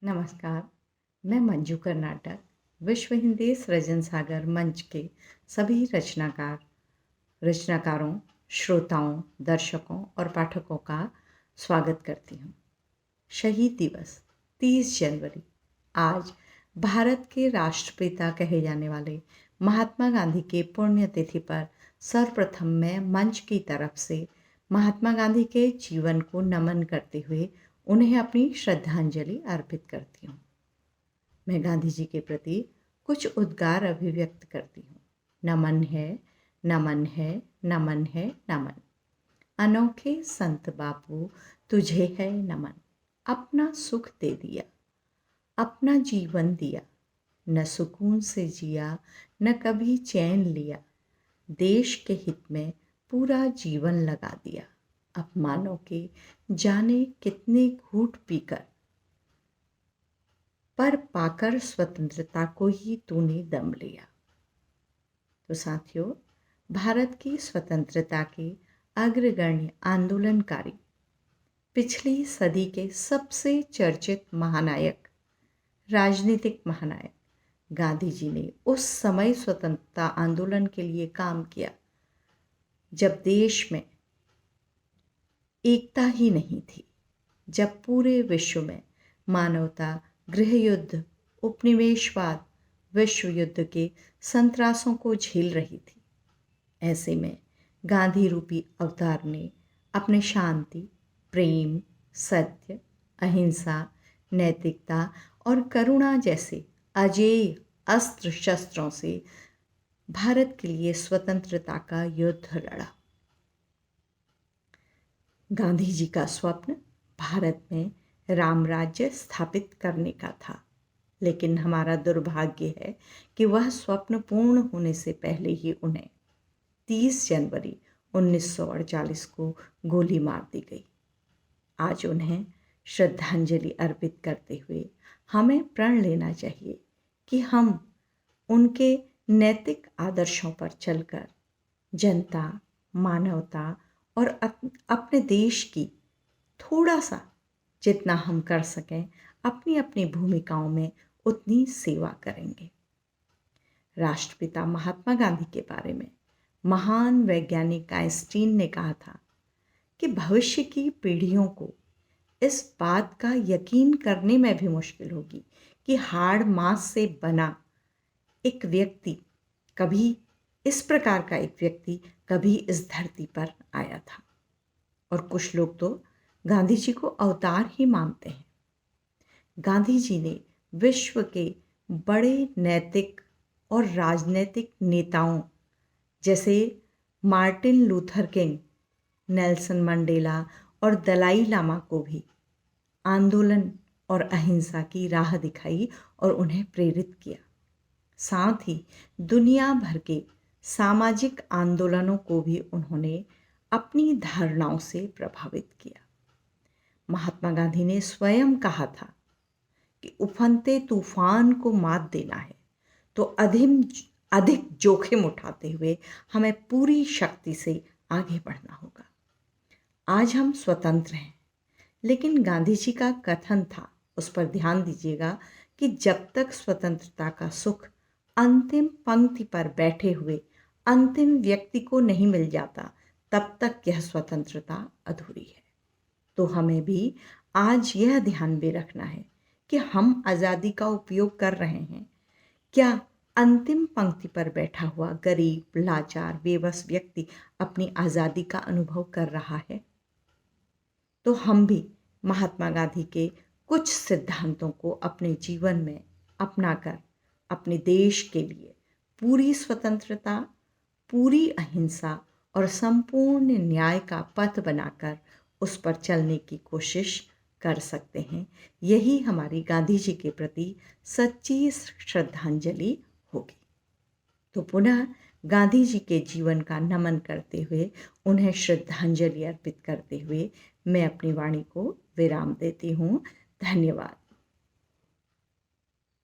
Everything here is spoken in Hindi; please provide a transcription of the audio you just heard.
नमस्कार। मैं मंजू कर्नाटक विश्व हिंदी सृजन सागर मंच के सभी रचनाकारों, श्रोताओं, दर्शकों और पाठकों का स्वागत करती हूँ। शहीद दिवस 30 जनवरी आज भारत के राष्ट्रपिता कहे जाने वाले महात्मा गांधी के पुण्यतिथि पर सर्वप्रथम मैं मंच की तरफ से महात्मा गांधी के जीवन को नमन करते हुए उन्हें अपनी श्रद्धांजलि अर्पित करती हूँ। मैं गांधी जी के प्रति कुछ उद्गार अभिव्यक्त करती हूँ। नमन है, नमन है, नमन है, नमन। अनोखे संत बापू तुझे है नमन। अपना सुख दे दिया, अपना जीवन दिया, न सुकून से जिया, न कभी चैन लिया। देश के हित में पूरा जीवन लगा दिया। अपमानों के जाने कितने घूंट पीकर, पर पाकर स्वतंत्रता को ही तूने दम लिया। तो साथियों, भारत की स्वतंत्रता के अग्रगण्य आंदोलनकारी, पिछली सदी के सबसे चर्चित महानायक, राजनीतिक महानायक गांधी जी ने उस समय स्वतंत्रता आंदोलन के लिए काम किया जब देश में एकता ही नहीं थी, जब पूरे विश्व में मानवता गृह युद्ध, उपनिवेशवाद, विश्व युद्ध के संत्रासों को झेल रही थी। ऐसे में गांधी रूपी अवतार ने अपने शांति, प्रेम, सत्य, अहिंसा, नैतिकता और करुणा जैसे अजेय अस्त्र शस्त्रों से भारत के लिए स्वतंत्रता का युद्ध लड़ा। गांधी जी का स्वप्न भारत में राम राज्य स्थापित करने का था, लेकिन हमारा दुर्भाग्य है कि वह स्वप्न पूर्ण होने से पहले ही उन्हें 30 जनवरी 1948 को गोली मार दी गई। आज उन्हें श्रद्धांजलि अर्पित करते हुए हमें प्रण लेना चाहिए कि हम उनके नैतिक आदर्शों पर चलकर जनता, मानवता और अपने देश की थोड़ा सा, जितना हम कर सकें, अपनी अपनी भूमिकाओं में उतनी सेवा करेंगे। राष्ट्रपिता महात्मा गांधी के बारे में महान वैज्ञानिक आइंस्टीन ने कहा था कि भविष्य की पीढ़ियों को इस बात का यकीन करने में भी मुश्किल होगी कि हाड़ मांस से बना एक व्यक्ति कभी, इस प्रकार का एक व्यक्ति कभी इस धरती पर आया था। और कुछ लोग तो गांधी जी को अवतार ही मानते हैं। गांधी जी ने विश्व के बड़े नैतिक और राजनीतिक नेताओं जैसे Martin Luther king, Nelson Mandela और दलाई लामा को भी आंदोलन और अहिंसा की राह दिखाई और उन्हें प्रेरित किया। साथ ही दुनिया भर के सामाजिक आंदोलनों को भी उन्होंने अपनी धारणाओं से प्रभावित किया। महात्मा गांधी ने स्वयं कहा था कि उफनते तूफान को मात देना है तो अधिक जोखिम उठाते हुए हमें पूरी शक्ति से आगे बढ़ना होगा। आज हम स्वतंत्र हैं, लेकिन गांधी जी का कथन था, उस पर ध्यान दीजिएगा, कि जब तक स्वतंत्रता का सुख अंतिम पंक्ति पर बैठे हुए अंतिम व्यक्ति को नहीं मिल जाता, तब तक यह स्वतंत्रता अधूरी है। तो हमें भी आज यह ध्यान भी रखना है कि हम आज़ादी का उपयोग कर रहे हैं, क्या अंतिम पंक्ति पर बैठा हुआ गरीब, लाचार, बेबस व्यक्ति अपनी आज़ादी का अनुभव कर रहा है? तो हम भी महात्मा गांधी के कुछ सिद्धांतों को अपने जीवन में अपनाकर अपने देश के लिए पूरी स्वतंत्रता, पूरी अहिंसा और संपूर्ण न्याय का पथ बनाकर उस पर चलने की कोशिश कर सकते हैं। यही हमारी गांधी जी के प्रति सच्ची श्रद्धांजलि होगी। तो पुनः गांधी जी के जीवन का नमन करते हुए, उन्हें श्रद्धांजलि अर्पित करते हुए मैं अपनी वाणी को विराम देती हूँ। धन्यवाद।